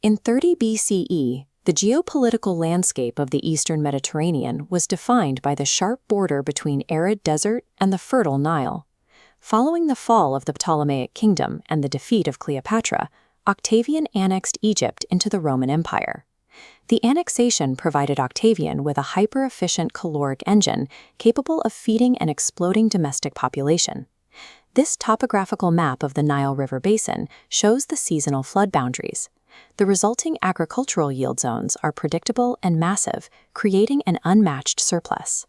In 30 BCE, the geopolitical landscape of the eastern Mediterranean was defined by the sharp border between arid desert and the fertile Nile. Following the fall of the Ptolemaic kingdom and the defeat of Cleopatra, Octavian annexed Egypt into the Roman Empire. The annexation provided Octavian with a hyper-efficient caloric engine capable of feeding an exploding domestic population. This topographical map of the Nile River basin shows the seasonal flood boundaries. The resulting agricultural yield zones are predictable and massive, creating an unmatched surplus.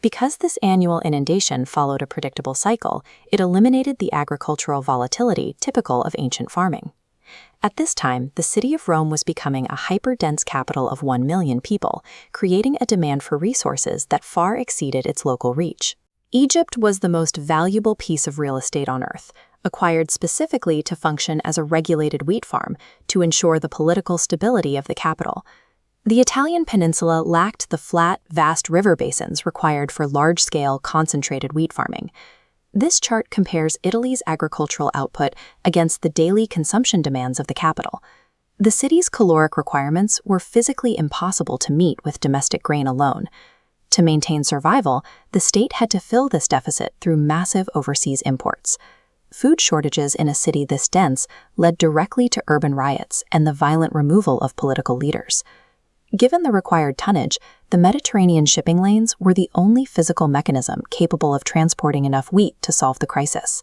Because this annual inundation followed a predictable cycle, it eliminated the agricultural volatility typical of ancient farming. At this time, the city of Rome was becoming a hyper-dense capital of 1 million people, creating a demand for resources that far exceeded its local reach. Egypt was the most valuable piece of real estate on earth, acquired specifically to function as a regulated wheat farm to ensure the political stability of the capital. The Italian peninsula lacked the flat, vast river basins required for large-scale, concentrated wheat farming. This chart compares Italy's agricultural output against the daily consumption demands of the capital. The city's caloric requirements were physically impossible to meet with domestic grain alone. To maintain survival, the state had to fill this deficit through massive overseas imports. Food shortages in a city this dense led directly to urban riots and the violent removal of political leaders. Given the required tonnage, the Mediterranean shipping lanes were the only physical mechanism capable of transporting enough wheat to solve the crisis.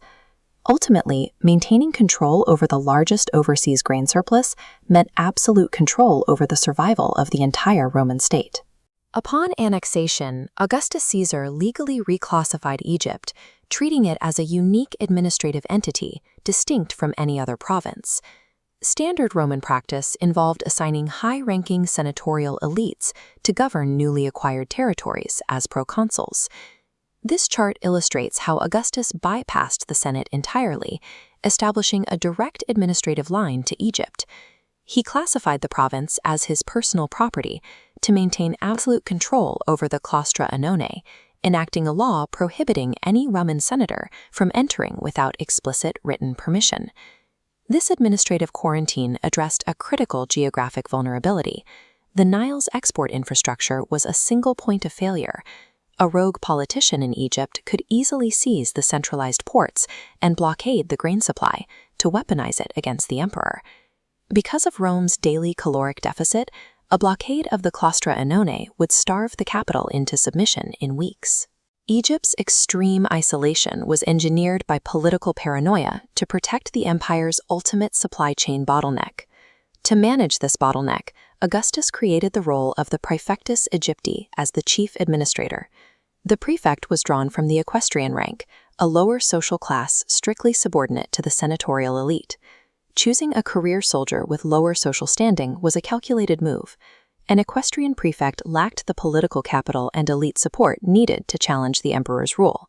Ultimately, maintaining control over the largest overseas grain surplus meant absolute control over the survival of the entire Roman state. Upon annexation, Augustus Caesar legally reclassified Egypt, treating it as a unique administrative entity, distinct from any other province. Standard Roman practice involved assigning high-ranking senatorial elites to govern newly acquired territories as proconsuls. This chart illustrates how Augustus bypassed the Senate entirely, establishing a direct administrative line to Egypt. He classified the province as his personal property to maintain absolute control over the claustra Annone, enacting a law prohibiting any Roman senator from entering without explicit written permission. This administrative quarantine addressed a critical geographic vulnerability. The Nile's export infrastructure was a single point of failure. A rogue politician in Egypt could easily seize the centralized ports and blockade the grain supply to weaponize it against the emperor. Because of Rome's daily caloric deficit, a blockade of the claustra Annone would starve the capital into submission in weeks. Egypt's extreme isolation was engineered by political paranoia to protect the empire's ultimate supply chain bottleneck. To manage this bottleneck, Augustus created the role of the praefectus Egypti as the chief administrator. The prefect was drawn from the equestrian rank, a lower social class strictly subordinate to the senatorial elite. Choosing a career soldier with lower social standing was a calculated move. An equestrian prefect lacked the political capital and elite support needed to challenge the emperor's rule.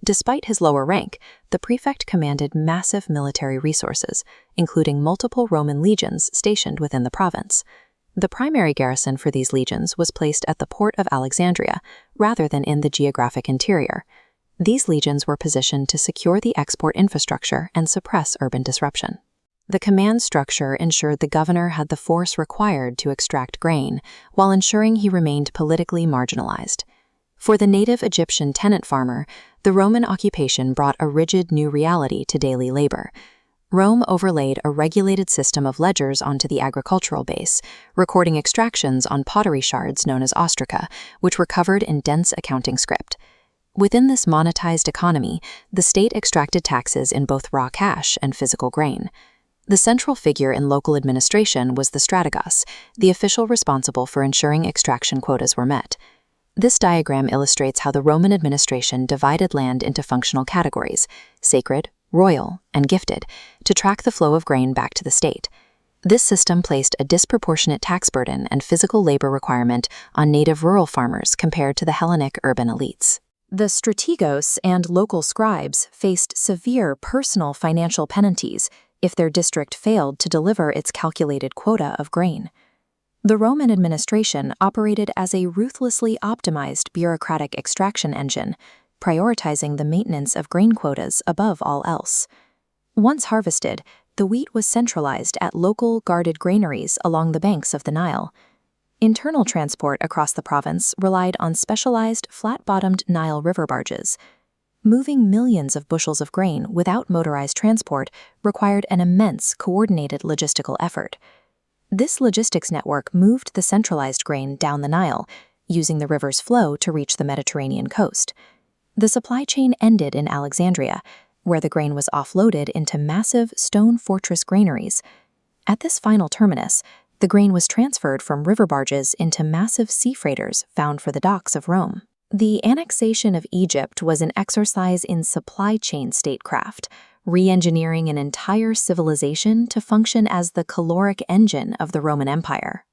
Despite his lower rank, the prefect commanded massive military resources, including multiple Roman legions stationed within the province. The primary garrison for these legions was placed at the port of Alexandria, rather than in the geographic interior. These legions were positioned to secure the export infrastructure and suppress urban disruption. The command structure ensured the governor had the force required to extract grain, while ensuring he remained politically marginalized. For the native Egyptian tenant farmer, the Roman occupation brought a rigid new reality to daily labor. Rome overlaid a regulated system of ledgers onto the agricultural base, recording extractions on pottery shards known as ostraca, which were covered in dense accounting script. Within this monetized economy, the state extracted taxes in both raw cash and physical grain. The central figure in local administration was the strategos, the official responsible for ensuring extraction quotas were met. This diagram illustrates how the Roman administration divided land into functional categories, sacred, royal, and gifted, to track the flow of grain back to the state. This system placed a disproportionate tax burden and physical labor requirement on native rural farmers compared to the Hellenic urban elites. The strategos and local scribes faced severe personal financial penalties if their district failed to deliver its calculated quota of grain. The Roman administration operated as a ruthlessly optimized bureaucratic extraction engine, prioritizing the maintenance of grain quotas above all else. Once harvested, The wheat was centralized at local guarded granaries along the banks of the Nile. Internal transport across the province relied on specialized flat-bottomed Nile River barges. Moving millions of bushels of grain without motorized transport required an immense coordinated logistical effort. This logistics network moved the centralized grain down the Nile, using the river's flow to reach the Mediterranean coast. The supply chain ended in Alexandria, where the grain was offloaded into massive stone fortress granaries. At this final terminus, the grain was transferred from river barges into massive sea freighters found for the docks of Rome. The annexation of Egypt was an exercise in supply chain statecraft, re-engineering an entire civilization to function as the caloric engine of the Roman Empire.